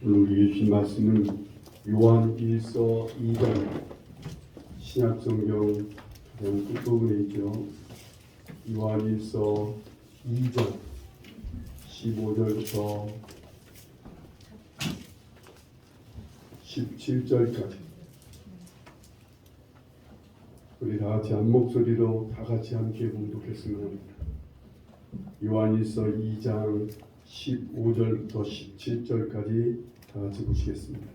오늘 우리 주신 말씀은 요한 1서 2장 신약성경 가장 끝부분에 있죠. 요한 1서 2장 15절부터 17절까지 우리 다 같이 한 목소리로 다 같이 함께 봉독했으면 합니다. 요한 1서 2장 15절부터 17절까지 다 같이 보시겠습니다.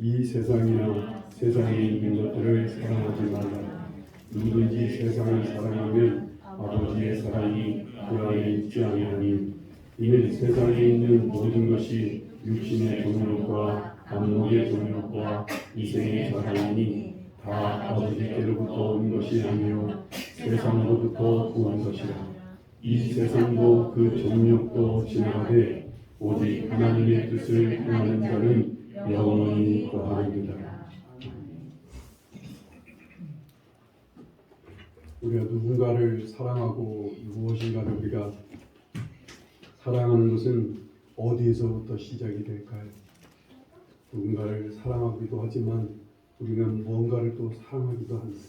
이 세상이나 세상에 있는 것들을 사랑하지 말라. 누구든지 세상을 사랑하면 아버지의 사랑이 그 안에 있지 아니하니 이는 세상에 있는 모든 것이 육신의 정욕과 안목의 정욕과 이생의 자랑이니 다 아버지께로부터 온 것이 아니요 세상으로부터 온 것이라. 이 세상도 그 정욕도 지나가되 오직 하나님의 뜻을 행하는 자는 영원히 거하리라. 우리가 누군가를 사랑하고 무엇인가를 우리가 사랑하는 것은 어디에서부터 시작이 될까요? 누군가를 사랑하기도 하지만 우리는 무언가를 또 사랑하기도 합니다.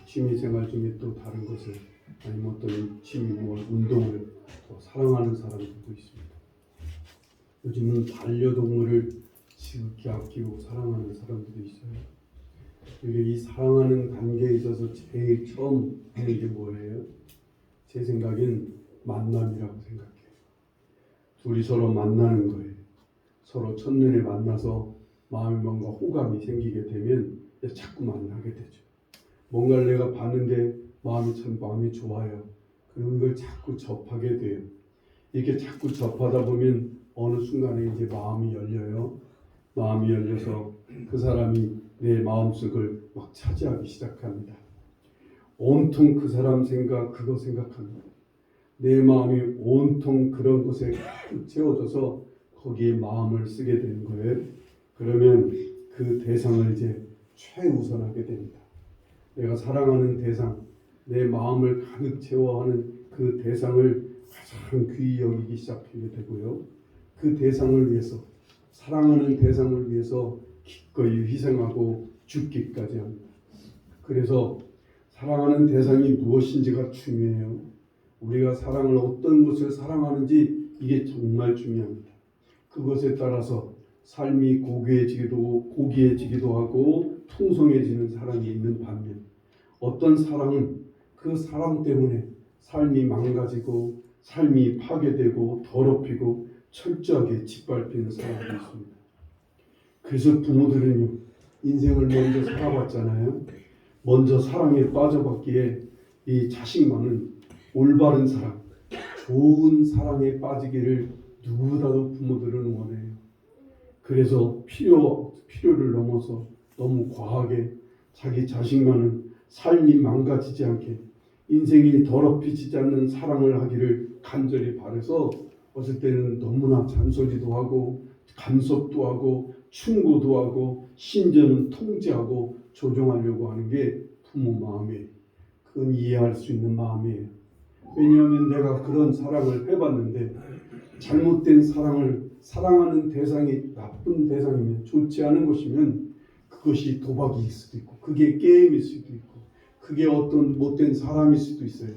취미생활 중에 또 다른 것을 아니면 어떤 취미, 운동을 또 사랑하는 사람들도 있습니다. 요즘은 반려동물을 지극히 아끼고 사랑하는 사람들도 있어요. 이게 이 사랑하는 관계에 있어서 제일 처음 하는 게 뭐예요? 제 생각엔 만남이라고 생각해요. 둘이 서로 만나는 거예요. 서로 첫눈에 만나서 마음에 뭔가 호감이 생기게 되면 자꾸 만나게 되죠. 뭔가를 내가 봤는데 마음이 좋아요. 그럼 이걸 자꾸 접하게 돼요. 이렇게 자꾸 접하다 보면 어느 순간에 이제 마음이 열려요. 마음이 열려서 그 사람이 내 마음속을 막 차지하기 시작합니다. 온통 그 사람 생각, 그거 생각합니다. 내 마음이 온통 그런 것에 채워져서 거기에 마음을 쓰게 되는 거예요. 그러면 그 대상을 이제 최우선하게 됩니다. 내가 사랑하는 대상, 내 마음을 가득 채워하는 그 대상을 가장 귀히 여기기 시작하게 되고요. 그 대상을 위해서, 사랑하는 대상을 위해서 기꺼이 희생하고 죽기까지 합니다. 그래서 사랑하는 대상이 무엇인지가 중요해요. 우리가 사랑을 어떤 것을 사랑하는지 이게 정말 중요합니다. 그것에 따라서 삶이 고귀해지기도 하고 풍성해지는 사랑이 있는 반면 어떤 사랑은 그 사랑 때문에 삶이 망가지고 삶이 파괴되고 더럽히고 철저하게 짓밟히는 사람도 있습니다. 그래서 부모들은요, 인생을 먼저 살아봤잖아요. 먼저 사랑에 빠져봤기에 이 자식만은 올바른 사랑, 좋은 사랑에 빠지기를 누구보다도 부모들은 원해요. 그래서 필요를 넘어서 너무 과하게 자기 자식만은 삶이 망가지지 않게 인생이 더럽혀지지 않는 사랑을 하기를 간절히 바라서 어떨 때는 너무나 잔소리도 하고 간섭도 하고 충고도 하고 심지어는 통제하고 조종하려고 하는 게 부모 마음이에요. 그건 이해할 수 있는 마음이에요. 왜냐하면 내가 그런 사랑을 해봤는데 잘못된 사랑을 사랑하는 대상이 나쁜 대상이면 좋지 않은 것이면 그것이 도박일 수도 있고 그게 게임일 수도 있고 그게 어떤 못된 사람일 수도 있어요.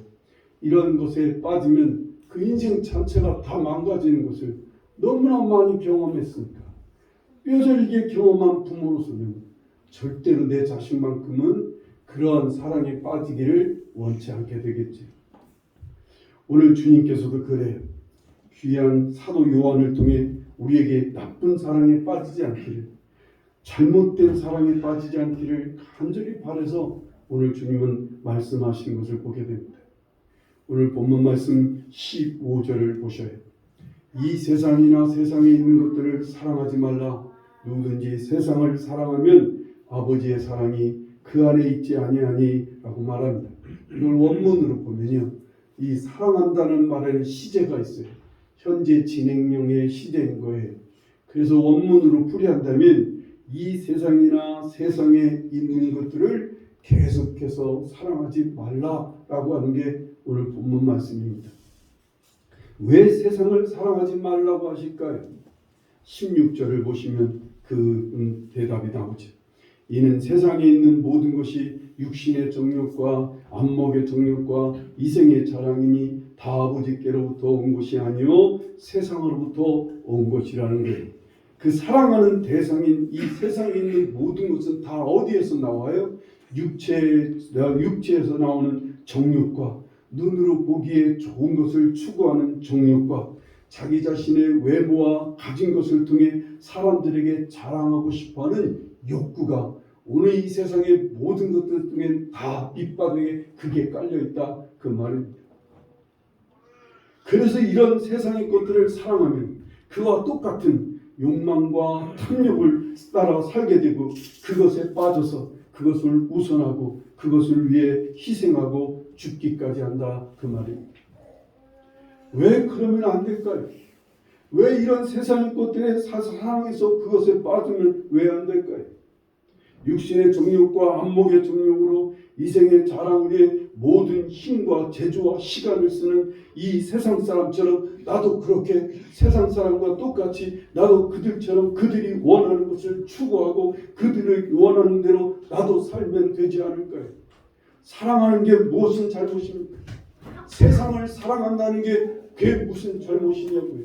이런 것에 빠지면 그 인생 자체가 다 망가지는 것을 너무나 많이 경험했으니까 뼈저리게 경험한 부모로서는 절대로 내 자식만큼은 그러한 사랑에 빠지기를 원치 않게 되겠지. 오늘 주님께서도 그래요. 귀한 사도 요한을 통해 우리에게 나쁜 사랑에 빠지지 않기를, 잘못된 사랑에 빠지지 않기를 간절히 바라서 오늘 주님은 말씀하신 것을 보게 됩니다. 오늘 본문 말씀 15절을 보셔요. 이 세상이나 세상에 있는 것들을 사랑하지 말라. 누구든지 세상을 사랑하면 아버지의 사랑이 그 안에 있지 아니하니 라고 말합니다. 이걸 원문으로 보면요, 이 사랑한다는 말에는 시제가 있어요. 현재 진행형의 시제인 거예요. 그래서 원문으로 풀이한다면 이 세상이나 세상에 있는 것들을 계속해서 사랑하지 말라라고 하는 게 오늘 본문 말씀입니다. 왜 세상을 사랑하지 말라고 하실까요? 16절을 보시면 그 대답이 나오죠. 이는 세상에 있는 모든 것이 육신의 정욕과 안목의 정욕과 이생의 자랑이니 다 아버지께로부터 온 것이 아니요 세상으로부터 온 것이라는 거예요. 그 사랑하는 대상인 이 세상에 있는 모든 것은 다 어디에서 나와요? 육체에서 나오는 정욕과 눈으로 보기에 좋은 것을 추구하는 정욕과 자기 자신의 외모와 가진 것을 통해 사람들에게 자랑하고 싶어하는 욕구가 오늘 이 세상의 모든 것들 중에 다 밑바닥에 그게 깔려있다 그 말입니다. 그래서 이런 세상의 것들을 사랑하면 그와 똑같은 욕망과 탐욕을 따라 살게 되고 그것에 빠져서 그것을 우선하고 그것을 위해 희생하고 죽기까지 한다 그 말입니다. 왜 그러면 안 될까요? 왜 이런 세상의 것들에 사랑해서 그것에 빠지면 왜 안 될까요? 육신의 정욕과 안목의 정욕으로 이생의 자랑을 위해 모든 힘과 재주와 시간을 쓰는 이 세상 사람처럼 나도 그렇게 세상 사람과 똑같이 나도 그들처럼 그들이 원하는 것을 추구하고 그들이 원하는 대로 나도 살면 되지 않을까요? 사랑하는 게 무엇인 잘못입니까? 세상을 사랑한다는 게 그게 무슨 잘못이냐고요.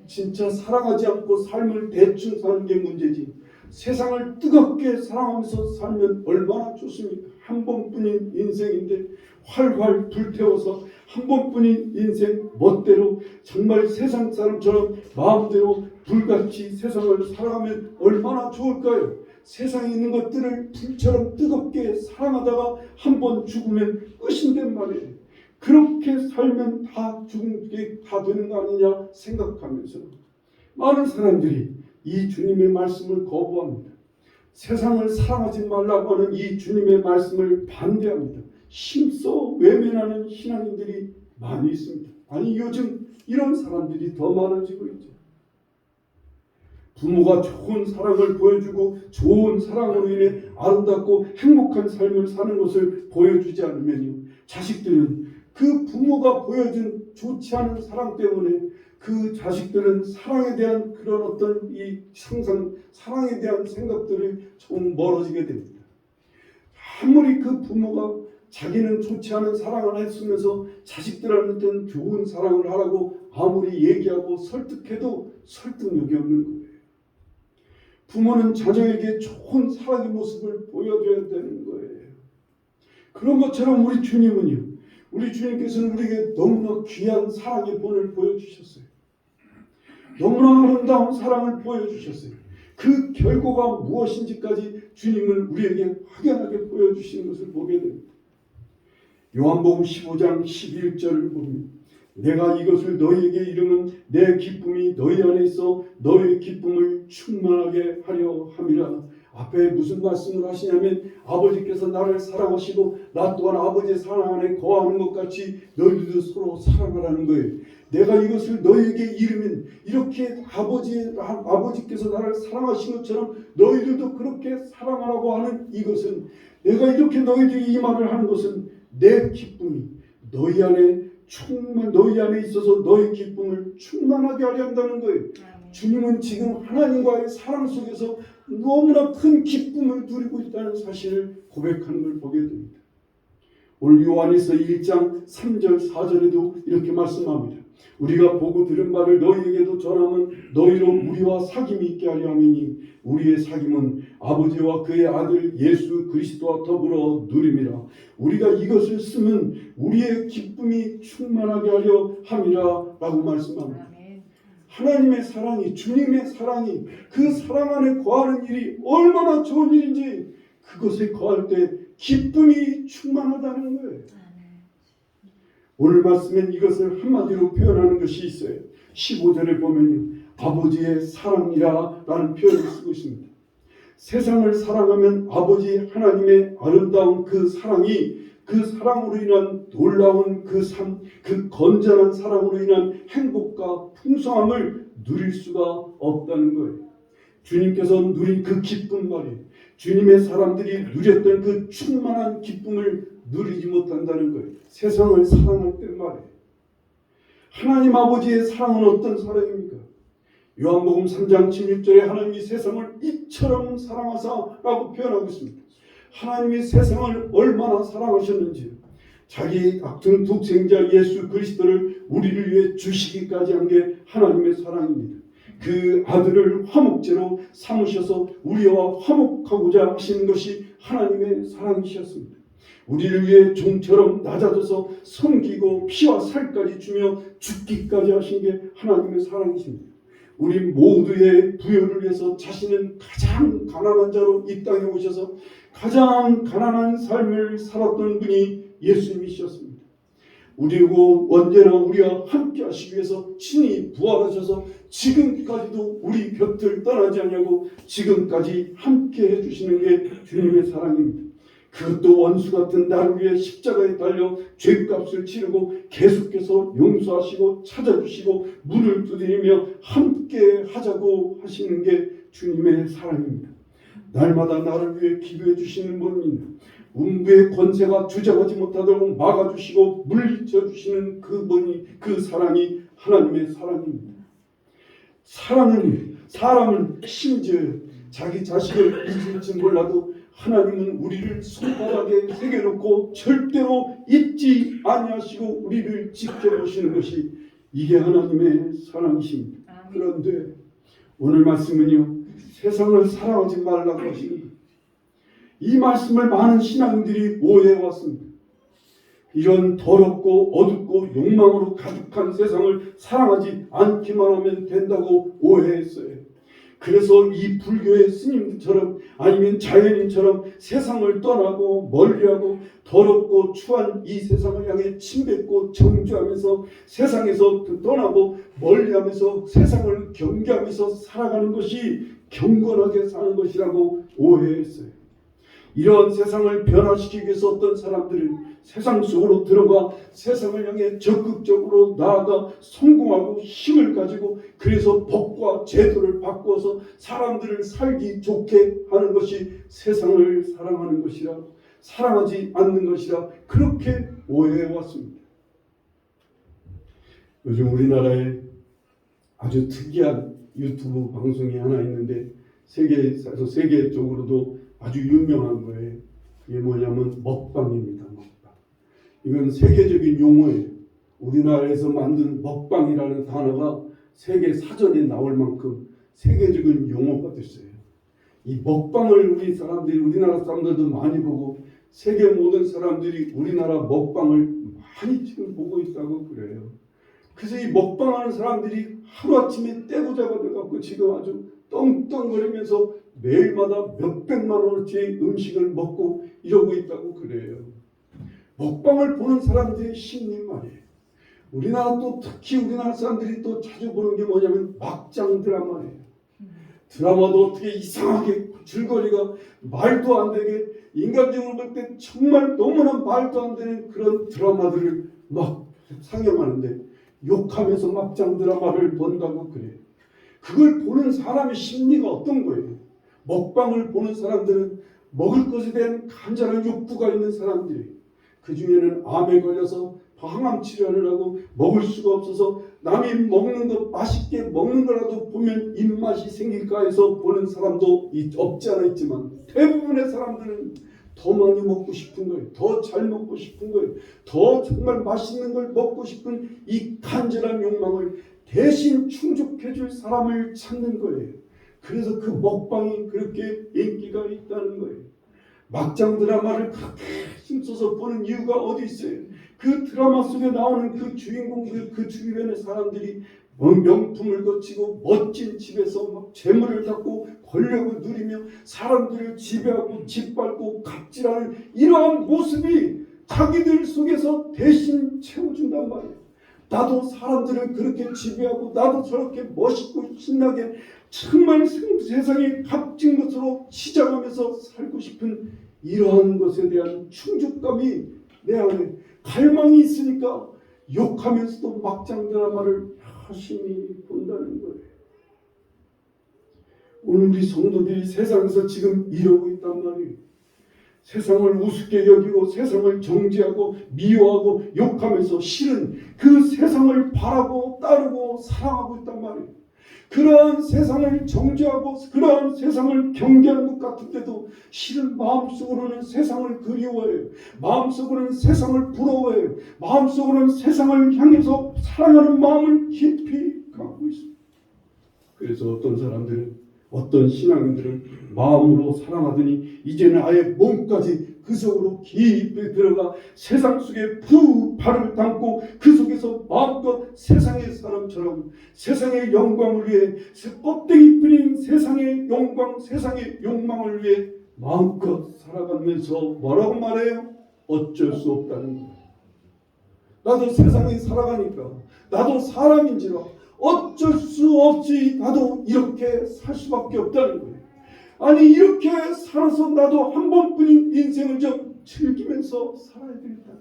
진짜 사랑하지 않고 삶을 대충 사는 게 문제지. 세상을 뜨겁게 사랑하면서 살면 얼마나 좋습니까? 한 번뿐인 인생인데 활활 불태워서 한 번뿐인 인생 멋대로 정말 세상 사람처럼 마음대로 불같이 세상을 살아가면 얼마나 좋을까요? 세상에 있는 것들을 불처럼 뜨겁게 사랑하다가 한 번 죽으면 끝인데 말이에요. 그렇게 살면 다 죽은 게 다 되는 거 아니냐 생각하면서 많은 사람들이 이 주님의 말씀을 거부합니다. 세상을 사랑하지 말라고 하는 이 주님의 말씀을 반대합니다. 힘써 외면하는 신앙인들이 많이 있습니다. 아니 요즘 이런 사람들이 더 많아지고 있죠. 부모가 좋은 사랑을 보여주고 좋은 사랑으로 인해 아름답고 행복한 삶을 사는 것을 보여주지 않으면요, 자식들은 그 부모가 보여준 좋지 않은 사랑 때문에 그 자식들은 사랑에 대한 그런 어떤 이 상상, 사랑에 대한 생각들이 좀 멀어지게 됩니다. 아무리 그 부모가 자기는 좋지 않은 사랑을 했으면서 자식들한테는 좋은 사랑을 하라고 아무리 얘기하고 설득해도 설득력이 없는 거예요. 부모는 자녀에게 좋은 사랑의 모습을 보여줘야 되는 거예요. 그런 것처럼 우리 주님은요, 우리 주님께서는 우리에게 너무나 귀한 사랑의 본을 보여주셨어요. 너무나 아름다운 사랑을 보여주셨어요. 그 결과가 무엇인지까지 주님은 우리에게 확연하게 보여주시는 것을 보게 됩니다. 요한복음 15장 11절을 보면 내가 이것을 너희에게 이름은 내 기쁨이 너희 안에 있어 너희의 기쁨을 충만하게 하려 함이라. 앞에 무슨 말씀을 하시냐면 아버지께서 나를 사랑하시고 나 또한 아버지의 사랑 안에 거하는 것 같이 너희들도 서로 사랑하라는 거예요. 내가 이것을 너희에게 이르면 이렇게 아버지께서 나를 사랑하신 것처럼 너희들도 그렇게 사랑하라고 하는 이것은, 내가 이렇게 너희들에게 이 말을 하는 것은 내 기쁨이 너희 안에 있어서 너희 기쁨을 충만하게 하려 한다는 거예요. 주님은 지금 하나님과의 사랑 속에서 너무나 큰 기쁨을 누리고 있다는 사실을 고백하는 걸 보게 됩니다. 오늘 요한에서 1장 3절 4절에도 이렇게 말씀합니다. 우리가 보고 들은 바를 너희에게도 전하면 너희로 우리와 사귐이 있게 하려 함이니 우리의 사귐은 아버지와 그의 아들 예수 그리스도와 더불어 누림이라. 우리가 이것을 쓰면 우리의 기쁨이 충만하게 하려 함이라 라고 말씀합니다. 하나님의 사랑이, 주님의 사랑이, 그 사랑 안에 거하는 일이 얼마나 좋은 일인지 그것에 거할 때 기쁨이 충만하다는 거예요. 오늘 말씀엔 이것을 한마디로 표현하는 것이 있어요. 15절에 보면요, 아버지의 사랑이라 라는 표현을 쓰고 있습니다. 세상을 사랑하면 아버지 하나님의 아름다운 그 사랑이, 그 사랑으로 인한 놀라운 그 삶, 그 건전한 사랑으로 인한 행복과 풍성함을 누릴 수가 없다는 거예요. 주님께서 누린 그 기쁨 말이에요. 주님의 사람들이 누렸던 그 충만한 기쁨을 누리지 못한다는 거예요. 세상을 사랑할 때 말이에요. 하나님 아버지의 사랑은 어떤 사랑입니까? 요한복음 3장 16절에 하나님이 세상을 이처럼 사랑하사라고 표현하고 있습니다. 하나님이 세상을 얼마나 사랑하셨는지, 자기 악중 독생자 예수 그리스도를 우리를 위해 주시기까지 한 게 하나님의 사랑입니다. 그 아들을 화목제로 삼으셔서 우리와 화목하고자 하시는 것이 하나님의 사랑이셨습니다. 우리를 위해 종처럼 낮아져서 섬기고 피와 살까지 주며 죽기까지 하신 게 하나님의 사랑이십니다. 우리 모두의 부여를 위해서 자신은 가장 가난한 자로 이 땅에 오셔서 가장 가난한 삶을 살았던 분이 예수님이셨습니다. 우리고 언제나 우리와 함께 하시기 위해서 친히 부활하셔서 지금까지도 우리 곁을 떠나지 않냐고 지금까지 함께 해주시는 게 주님의 사랑입니다. 그것도 원수 같은 나를 위해 십자가에 달려 죄값을 치르고 계속해서 용서하시고 찾아주시고 문을 두드리며 함께 하자고 하시는 게 주님의 사랑입니다. 날마다 나를 위해 기도해 주시는 분입니다. 음부의 권세가 주장하지 못하도록 막아주시고 물리쳐 주시는 그분이, 그 사랑이 하나님의 사랑입니다. 사랑은 사람은 심지어 자기 자식을 잊을지 몰라도 하나님은 우리를 손바닥에 새겨놓고 절대로 잊지 아니하시고 우리를 지켜보시는 것이 이게 하나님의 사랑이십니다. 그런데 오늘 말씀은요, 세상을 사랑하지 말라고 하시는, 이 말씀을 많은 신앙인들이 오해해왔습니다. 이런 더럽고 어둡고 욕망으로 가득한 세상을 사랑하지 않기만 하면 된다고 오해했어요. 그래서 이 불교의 스님들처럼 아니면 자연인처럼 세상을 떠나고 멀리하고 더럽고 추한 이 세상을 향해 침뱉고 정죄하면서 세상에서 떠나고 멀리하면서 세상을 경계하면서 살아가는 것이 경건하게 사는 것이라고 오해했어요. 이러한 세상을 변화시키기 위해서 어떤 사람들은 세상 속으로 들어가 세상을 향해 적극적으로 나아가 성공하고 힘을 가지고 그래서 법과 제도를 바꿔서 사람들을 살기 좋게 하는 것이 세상을 사랑하는 것이라, 사랑하지 않는 것이라 그렇게 오해해왔습니다. 요즘 우리나라에 아주 특이한 유튜브 방송이 하나 있는데 세계적으로도 아주 유명한 거예요. 이게 뭐냐면 먹방입니다. 먹방. 이건 세계적인 용어예요. 우리나라에서 만든 먹방이라는 단어가 세계 사전에 나올 만큼 세계적인 용어가 됐어요. 이 먹방을 우리나라 사람들도 많이 보고 세계 모든 사람들이 우리나라 먹방을 많이 지금 보고 있다고 그래요. 그래서 이 먹방하는 사람들이 하루아침에 떼부자가 돼갖고 지금 아주 떵떵거리면서 매일마다 몇백만 원어치 음식을 먹고 이러고 있다고 그래요. 먹방을 보는 사람들의 심리 말이에요. 우리나라 또 특히 우리나라 사람들이 또 자주 보는 게 뭐냐면 막장 드라마예요. 드라마도 어떻게 이상하게 줄거리가 말도 안 되게 인간적으로 볼 때 정말 너무나 말도 안 되는 그런 드라마들을 막 상영하는데 욕하면서 막장 드라마를 본다고 그래요. 그걸 보는 사람의 심리가 어떤 거예요? 먹방을 보는 사람들은 먹을 것에 대한 간절한 욕구가 있는 사람들이에요. 그 중에는 암에 걸려서 항암 치료를 하고 먹을 수가 없어서 남이 먹는 거 맛있게 먹는 거라도 보면 입맛이 생길까 해서 보는 사람도 없지 않아 있지만 대부분의 사람들은 더 많이 먹고 싶은 거예요. 더 잘 먹고 싶은 거예요. 더 정말 맛있는 걸 먹고 싶은 이 간절한 욕망을 대신 충족해 줄 사람을 찾는 거예요. 그래서 그 먹방이 그렇게 인기가 있다는 거예요. 막장 드라마를 그렇게 힘써서 보는 이유가 어디 있어요? 그 드라마 속에 나오는 그 주인공들, 그 주변의 사람들이 명품을 거치고 멋진 집에서 막 재물을 갖고 권력을 누리며 사람들을 지배하고 짓밟고 갑질하는 이러한 모습이 자기들 속에서 대신 채워준단 말이에요. 나도 사람들을 그렇게 지배하고 나도 저렇게 멋있고 신나게 정말 세상에 값진 것으로 시장하면서 살고 싶은 이러한 것에 대한 충족감이 내 안에 갈망이 있으니까 욕하면서도 막장 드라마를 열심히 본다는 거예요. 오늘 우리 성도들이 세상에서 지금 이러고 있단 말이에요. 세상을 우습게 여기고 세상을 정죄하고 미워하고 욕하면서 실은 그 세상을 바라고 따르고 사랑하고 있단 말이에요. 그러한 세상을 정죄하고 그러한 세상을 경계하는 것 같은데도 실은 마음속으로는 세상을 그리워해요. 마음속으로는 세상을 부러워해요. 마음속으로는 세상을 향해서 사랑하는 마음을 깊이 갖고 있습니다. 그래서 어떤 사람들은, 어떤 신앙인들은 마음으로 사랑하더니 이제는 아예 몸까지 그 속으로 깊이 들어가 세상 속에 푹 발을 담고 그 속에서 마음껏 세상의 사람처럼 세상의 영광을 위해 껍데기 뿌린 세상의 영광, 세상의 욕망을 위해 마음껏 살아가면서 뭐라고 말해요? 어쩔 수 없다는 거예요. 나도 세상에 살아가니까, 나도 사람인지라 어쩔 수 없이 나도 이렇게 살 수밖에 없다는 거예요. 아니, 이렇게 살아서 나도 한 번뿐인 인생을 좀 즐기면서 살아야 되겠다.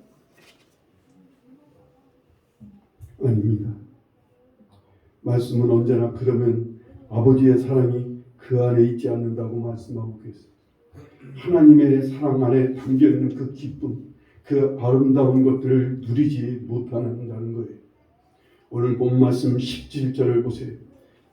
아닙니다. 말씀은 언제나 그러면 아버지의 사랑이 그 안에 있지 않는다고 말씀하고 계세요. 하나님의 사랑 안에 담겨있는 그 기쁨, 그 아름다운 것들을 누리지 못한다는 거예요. 오늘 본 말씀 17절을 보세요.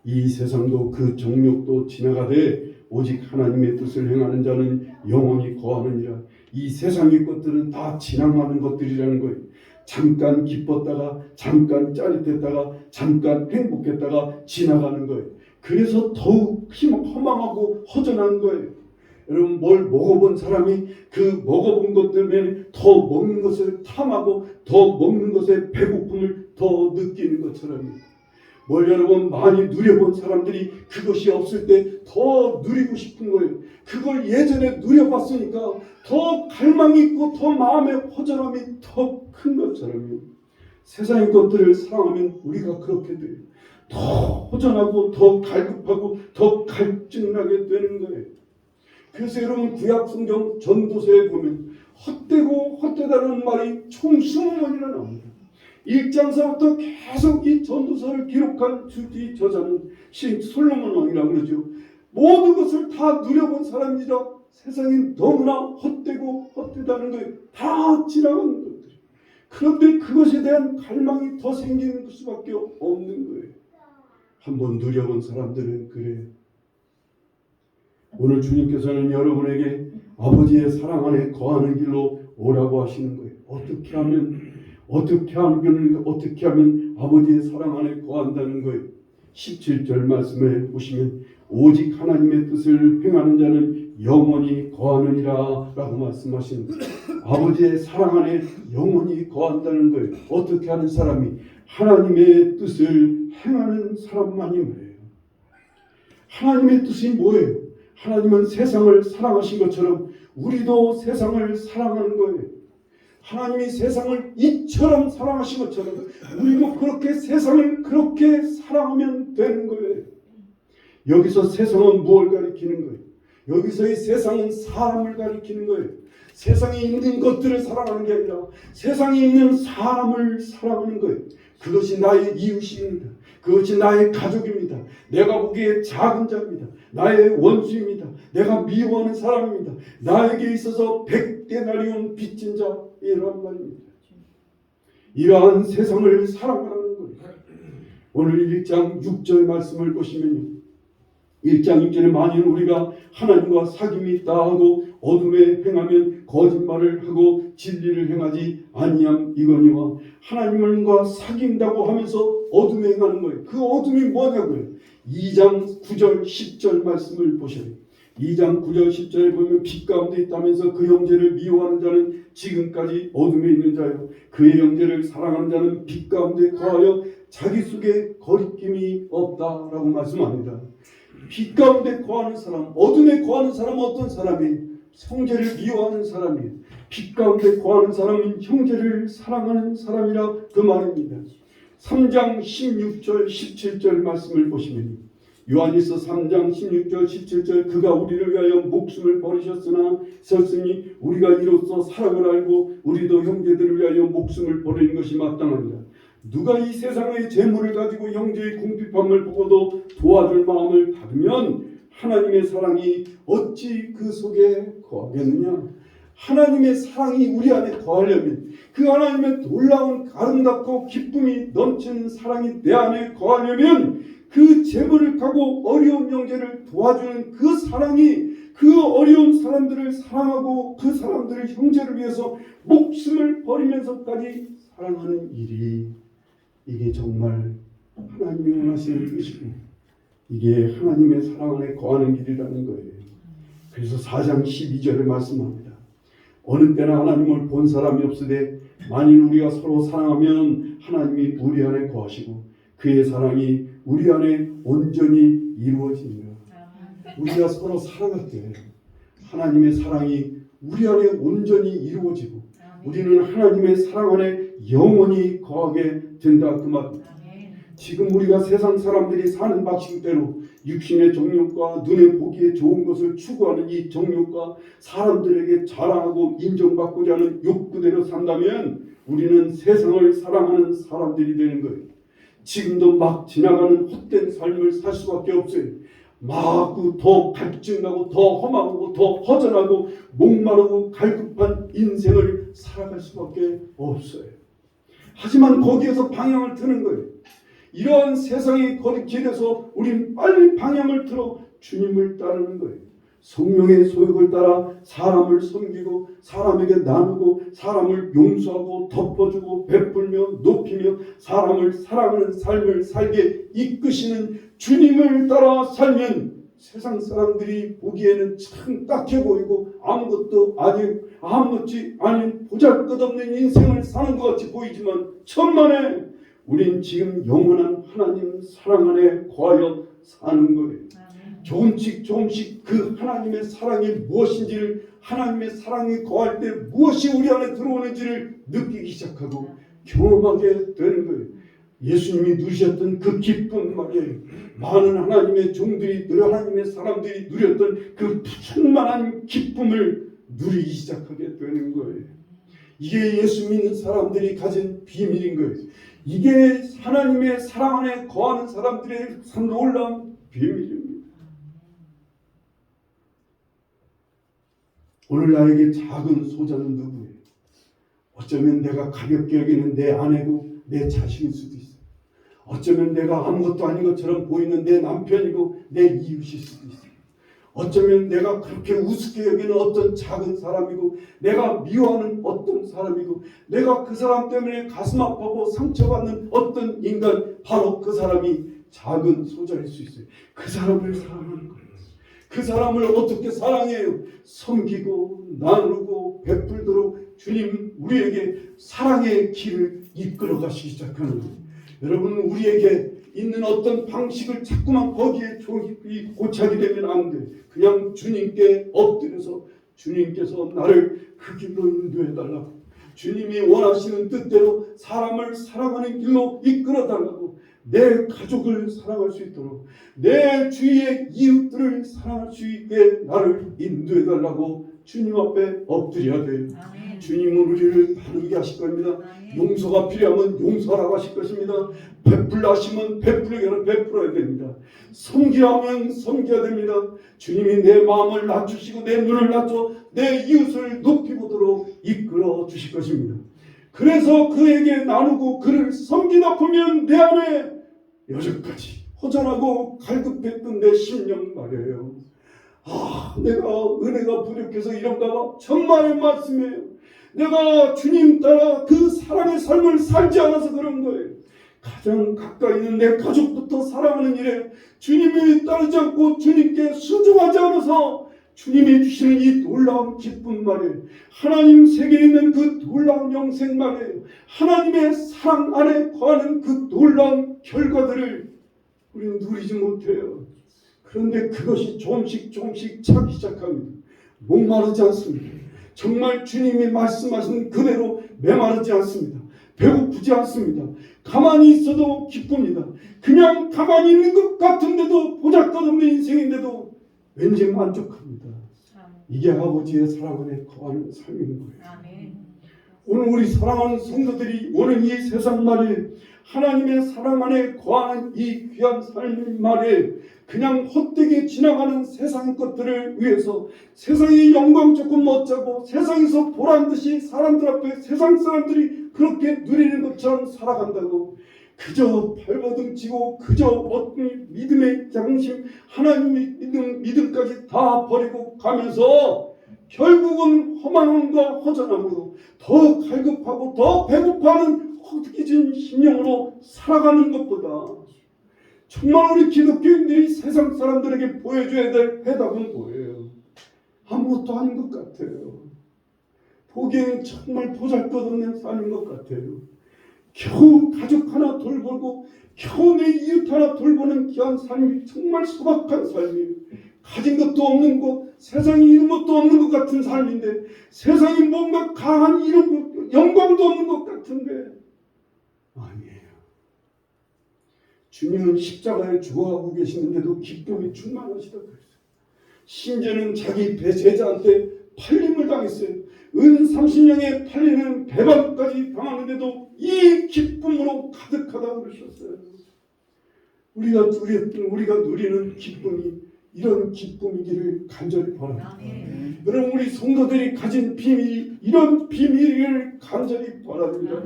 이 세상도 그 정욕도 지나가되 오직 하나님의 뜻을 행하는 자는 영원히 거하느니라. 이 세상의 것들은 다 지나가는 것들이라는 거예요. 잠깐 기뻤다가 잠깐 짜릿했다가 잠깐 행복했다가 지나가는 거예요. 그래서 더욱 허망하고 허전한 거예요. 여러분, 뭘 먹어본 사람이 그 먹어본 것 때문에 더 먹는 것을 탐하고 더 먹는 것에 배고픔을 더 느끼는 것처럼, 뭘 여러분 많이 누려본 사람들이 그것이 없을 때 더 누리고 싶은 거예요. 그걸 예전에 누려봤으니까 더 갈망이 있고 더 마음의 허전함이 더 큰 것처럼요. 세상의 것들을 사랑하면 우리가 그렇게 돼요. 더 허전하고 더 갈급하고 더 갈증나게 되는 거예요. 그래서 여러분, 구약 성경 전도서에 보면 헛되고 헛되다는 말이 총 20번이나 나옵니다. 1장서부터 계속 이 전도서를 기록한 주디 저자는 신 솔로몬 왕이라고 그러죠. 모든 것을 다 누려본 사람이라 세상이 너무나 헛되고 헛되다는 거예요. 다 지나가는 것들. 그런데 그것에 대한 갈망이 더 생기는 수밖에 없는 거예요. 한번 누려본 사람들은 그래요. 오늘 주님께서는 여러분에게 아버지의 사랑 안에 거하는 길로 오라고 하시는 거예요. 어떻게 하면 아버지의 사랑 안에 거한다는 거예요. 17절 말씀에 보시면 오직 하나님의 뜻을 행하는 자는 영원히 거하느니라 라고 말씀하시는 거예요. 아버지의 사랑 안에 영원히 거한다는 거예요. 어떻게 하는 사람이? 하나님의 뜻을 행하는 사람만이 말이에요. 하나님의 뜻이 뭐예요? 하나님은 세상을 사랑하신 것처럼 우리도 세상을 사랑하는 거예요. 하나님이 세상을 이처럼 사랑하신 것처럼 우리도 그렇게 세상을 그렇게 사랑하면 되는 거예요. 여기서 세상은 무엇을 가리키는 거예요? 여기서의 세상은 사람을 가리키는 거예요. 세상에 있는 것들을 사랑하는 게 아니라 세상에 있는 사람을 사랑하는 거예요. 그것이 나의 이웃입니다. 그것이 나의 가족입니다. 내가 보기에 작은 자입니다. 나의 원수입니다. 내가 미워하는 사람입니다. 나에게 있어서 100데나리온 빚진 자이란 말입니다. 이러한 세상을 사랑하라는 거예요. 오늘 1장 6절 말씀을 보시면요, 1장 6절에 만일 우리가 하나님과 사귐이 있다 하고 어둠에 행하면 거짓말을 하고 진리를 행하지 아니함 이거니와, 하나님과 사귄다고 하면서 어둠에 행하는 거예요. 그 어둠이 뭐냐고요? 2장 9절 10절 말씀을 보셔요. 2장 9절 10절에 보면 빛 가운데 있다면서 그 형제를 미워하는 자는 지금까지 어둠에 있는 자요, 그의 형제를 사랑하는 자는 빛 가운데 거하여 자기 속에 거리낌이 없다라고 말씀합니다. 빛 가운데 거하는 사람, 어둠에 거하는 사람은 어떤 사람이? 형제를 미워하는 사람이에요. 빛 가운데 거하는 사람은 형제를 사랑하는 사람이라 그 말입니다. 3장 16절 17절 말씀을 보시면 요한일서 3장 16절 17절 그가 우리를 위하여 목숨을 버리셨으니 우리가 이로써 사랑을 알고 우리도 형제들을 위하여 목숨을 버리는 것이 마땅하니라. 누가 이 세상의 재물을 가지고 형제의 궁핍함을 보고도 도와줄 마음을 닫으면 하나님의 사랑이 어찌 그 속에 거하겠느냐. 하나님의 사랑이 우리 안에 거하려면, 그 하나님의 놀라운 아름답고 기쁨이 넘치는 사랑이 내 안에 거하려면 그 재물을 가고 어려운 형제를 도와주는 그 사랑이 그 어려운 사람들을 사랑하고 그 사람들을 형제를 위해서 목숨을 버리면서까지 사랑하는 일이 이게 정말 하나님이 원하시는 뜻이고 이게 하나님의 사랑 안에 거하는 길이라는 거예요. 그래서 4장 12절에 말씀합니다. 어느 때나 하나님을 본 사람이 없으되 만일 우리가 서로 사랑하면 하나님이 우리 안에 거하시고 그의 사랑이 우리 안에 온전히 이루어집니다. 우리가 서로 사랑할 때 하나님의 사랑이 우리 안에 온전히 이루어지고 우리는 하나님의 사랑 안에 영원히 거하게 된다 그 말입니다. 지금 우리가 세상 사람들이 사는 방식대로 육신의 정욕과 눈에 보기에 좋은 것을 추구하는 이 정욕과 사람들에게 자랑하고 인정받고자 하는 욕구대로 산다면 우리는 세상을 사랑하는 사람들이 되는 거예요. 지금도 막 지나가는 헛된 삶을 살 수밖에 없어요. 막 더 갈증나고 더 험하고 더 허전하고 목마르고 갈급한 인생을 살아갈 수밖에 없어요. 하지만 거기에서 방향을 트는 거예요. 이러한 세상의 길에서 우린 빨리 방향을 틀어 주님을 따르는 거예요. 성령의 소욕을 따라 사람을 섬기고 사람에게 나누고 사람을 용서하고 덮어주고 베풀며 높이며 사람을 사랑하는 삶을 살게 이끄시는 주님을 따라 살면 세상 사람들이 보기에는 참 딱해 보이고 아무것도 아닌 보잘것없는 인생을 사는 것 같이 보이지만 천만에 우린 지금 영원한 하나님 사랑 안에 거하여 사는 거예요. 조금씩 그 하나님의 사랑이 무엇인지를 하나님의 사랑이 거할 때 무엇이 우리 안에 들어오는지를 느끼기 시작하고 경험하게 되는 거예요. 예수님이 누리셨던 그 기쁨 말이에요. 많은 하나님의 종들이 하나님의 사람들이 누렸던 그 충만한 기쁨을 누리기 시작하게 되는 거예요. 이게 예수 믿는 사람들이 가진 비밀인 거예요. 이게 하나님의 사랑 안에 거하는 사람들의 놀라운 비밀입니다. 오늘 나에게 작은 소자는 누구예요? 어쩌면 내가 가볍게 여기는 내 아내고 내 자식일 수도 있어요. 어쩌면 내가 아무것도 아닌 것처럼 보이는 내 남편이고 내 이웃일 수도 있어요. 어쩌면 내가 그렇게 우습게 여기는 어떤 작은 사람이고 내가 미워하는 어떤 사람이고 내가 그 사람 때문에 가슴 아파하고 상처받는 어떤 인간, 바로 그 사람이 작은 소자일 수 있어요. 그 사람을 사랑하는 거예요. 그 사람을 어떻게 사랑해요? 섬기고 나누고 베풀도록 주님 우리에게 사랑의 길을 이끌어 가시기 시작하는 거예요. 여러분, 우리에게 있는 어떤 방식을 자꾸만 거기에 고착이 되면 안 돼. 그냥 주님께 엎드려서 주님께서 나를 그 길로 인도해달라고, 주님이 원하시는 뜻대로 사람을 사랑하는 길로 이끌어달라고, 내 가족을 사랑할 수 있도록 내 주위의 이웃들을 사랑할 수 있게 나를 인도해달라고 주님 앞에 엎드려야 돼요. 아멘. 주님은 우리를 나누게 하실 겁니다. 아멘. 용서가 필요하면 용서하라고 하실 것입니다. 베풀라 하시면 베풀어야 됩니다. 섬기라면 섬겨야 됩니다. 주님이 내 마음을 낮추시고 내 눈을 낮춰 내 이웃을 높이 보도록 이끌어 주실 것입니다. 그래서 그에게 나누고 그를 섬기다 보면 내 안에 여전까지 허전하고 갈급했던 내 심령 말이에요. 내가 은혜가 부족해서 이런가 봐. 정말의 말씀이에요. 내가 주님 따라 그 사랑의 삶을 살지 않아서 그런 거예요. 가장 가까이 있는 내 가족부터 사랑하는 일에 주님이 따르지 않고 주님께 순종하지 않아서 주님이 주시는 이 놀라운 기쁨 말이에요. 하나님 세계에 있는 그 놀라운 영생 말이에요. 하나님의 사랑 안에 거하는 그 놀라운 결과들을 우리는 누리지 못해요. 그런데 그것이 조금씩 차기 시작합니다. 목마르지 않습니다. 정말 주님이 말씀하신 그대로 메마르지 않습니다. 배고프지 않습니다. 가만히 있어도 기쁩니다. 그냥 가만히 있는 것 같은데도 보잘것없는 인생인데도 왠지 만족합니다. 이게 아버지의 사랑 안에 거하는 삶인 거예요. 오늘 우리 사랑하는 성도들이 오늘 이 세상 말에 하나님의 사랑 안에 거하는 이 귀한 삶 말에 그냥 헛되게 지나가는 세상 것들을 위해서 세상의 영광 조금 멋자고 세상에서 보란듯이 사람들 앞에 세상 사람들이 그렇게 누리는 것처럼 살아간다고, 그저 발버둥치고 그저 어떤 믿음의 양심, 하나님의 믿음까지 다 버리고 가면서 결국은 허망함과 허전함으로 더 갈급하고 더 배고파하는 허기진 심령으로 살아가는 것보다 정말 우리 기독교인들이 세상 사람들에게 보여줘야 될 해답은 뭐예요? 아무것도 아닌 것 같아요. 보기에는 정말 보잘것없는 삶인 것 같아요. 겨우 가족 하나 돌보고 겨우 내 이웃 하나 돌보는 귀한 삶이 정말 소박한 삶이에요. 가진 것도 없는 것, 세상에 이런 것도 없는 것 같은 삶인데, 세상에 뭔가 강한 이런 것, 영광도 없는 것 같은데 아니에요. 주님은 십자가에 죽어가고 계시는데도 기쁨이 충만하시다고 그랬어요. 심지어는 자기 제자한테 팔림을 당했어요. 은 30냥에 팔리는 배반까지 당하는데도 이 기쁨으로 가득하다고 그러셨어요. 우리가 누리는 기쁨이 이런 기쁨이기를 간절히 바랍니다. 여러분, 우리 성도들이 가진 비밀, 이런 비밀을 간절히 바랍니다.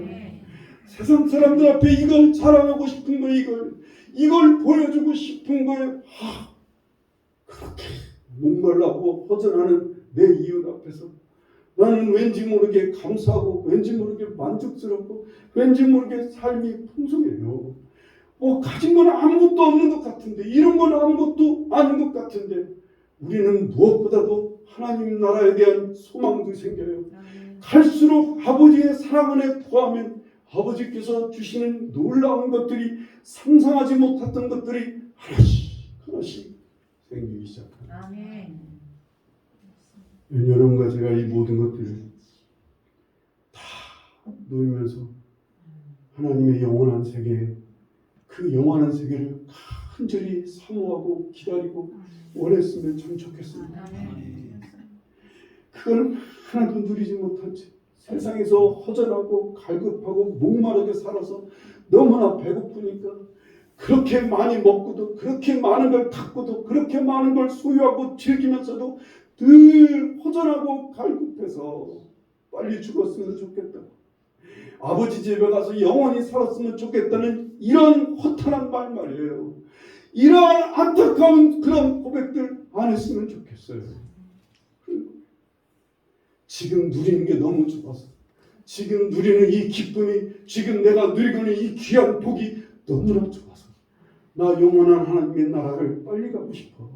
세상 사람들 앞에 이걸 자랑하고 싶은 거, 이걸 보여주고 싶은 거예요. 그렇게 목말라고 허전하는 내 이웃 앞에서 나는 왠지 모르게 감사하고 왠지 모르게 만족스럽고 왠지 모르게 삶이 풍성해요. 가진 건 아무것도 없는 것 같은데, 이런 건 아무것도 아닌 것 같은데, 우리는 무엇보다도 하나님 나라에 대한 소망도 생겨요. 갈수록 아버지의 사랑 안에 거하면 아버지께서 주시는 놀라운 것들이, 상상하지 못했던 것들이 하나씩 생기기 시작합니다. 여러분과 제가 이 모든 것들을 다 놓으면서 하나님의 영원한 세계, 그 영원한 세계를 간절히 사모하고 기다리고 원했으면 참 좋겠습니다. 그걸 하나도 누리지 못한 채 세상에서 허전하고 갈급하고 목마르게 살아서 너무나 배고프니까 그렇게 많이 먹고도, 그렇게 많은 걸 갖고도, 그렇게 많은 걸 소유하고 즐기면서도 늘 허전하고 갈급해서 빨리 죽었으면 좋겠다, 아버지 집에 가서 영원히 살았으면 좋겠다는 이런 허탄한 말이에요. 이러한 안타까운 그런 고백들 안 했으면 좋겠어요. 지금 누리는 게 너무 좋아서, 지금 누리는 이 기쁨이, 지금 내가 누리고 있는 이 귀한 복이 너무나 좋아서 나 영원한 하나님의 나라를 빨리 가고 싶어.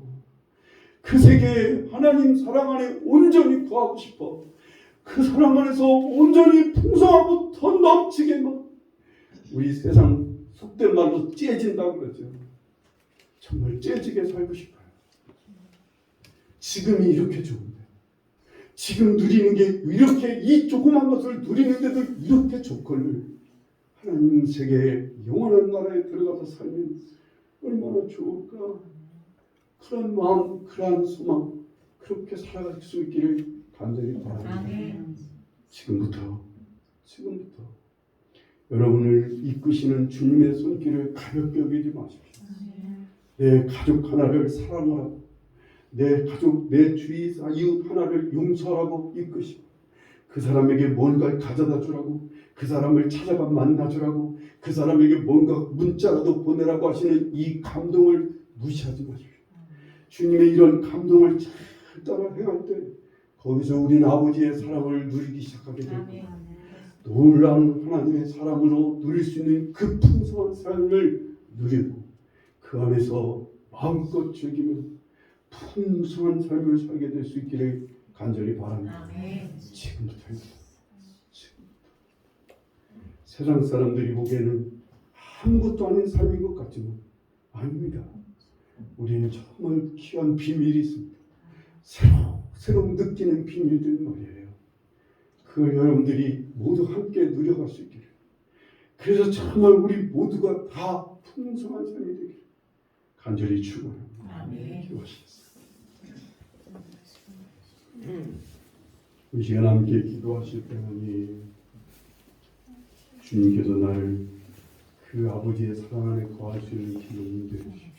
그 세계에 하나님 사랑 안에 온전히 거하고 싶어. 그 사랑 안에서 온전히 풍성하고 더 넘치게 우리 세상 속된 말로 째진다고 그러죠. 정말 째지게 살고 싶어요. 지금이 이렇게 좋은데, 지금 누리는 게 이렇게, 이 조그만 것을 누리는데도 이렇게 좋거늘 하나님 세계의 영원한 나라에 들어가서 살면 얼마나 좋을까. 그런 마음, 그런 소망, 그렇게 살아갈 수 있기를 간절히 바랍니다. 지금부터 여러분을 이끄시는 주님의 손길을 가볍게 여기지 마십시오. 내 가족 하나를 사랑하라고, 내 가족, 내 주위 이웃 하나를 용서하라고 이끄시고, 그 사람에게 뭔가를 가져다 주라고, 그 사람을 찾아가 만나주라고, 그 사람에게 뭔가 문자라도 보내라고 하시는 이 감동을 무시하지 마십시오. 주님의 이런 감동을 잘 따라 행할 때 거기서 우리는 아버지의 사랑을 누리기 시작하게 됩니다. 놀라운 하나님의 사랑으로 누릴 수 있는 그 풍성한 삶을 누리고 그 안에서 마음껏 즐기며 풍성한 삶을 살게 될 수 있기를 간절히 바랍니다. 지금부터입니다. 세상 사람들이 보기에는 아무것도 아닌 삶인 것 같지만 아닙니다. 우리는 정말 귀한 비밀이 있습니다. 새로 느끼는 비밀들 말이에요. 그걸 여러분들이 모두 함께 누려갈 수 있기를, 그래서 정말 우리 모두가 다 풍성한 삶이 되기를 간절히 축원합니다. 기도하시겠습니다. 이 시간 함께 기도하실 때는 주님께서 나를 그 아버지의 사랑 안에 거할 수 있는 기도를 주십시오.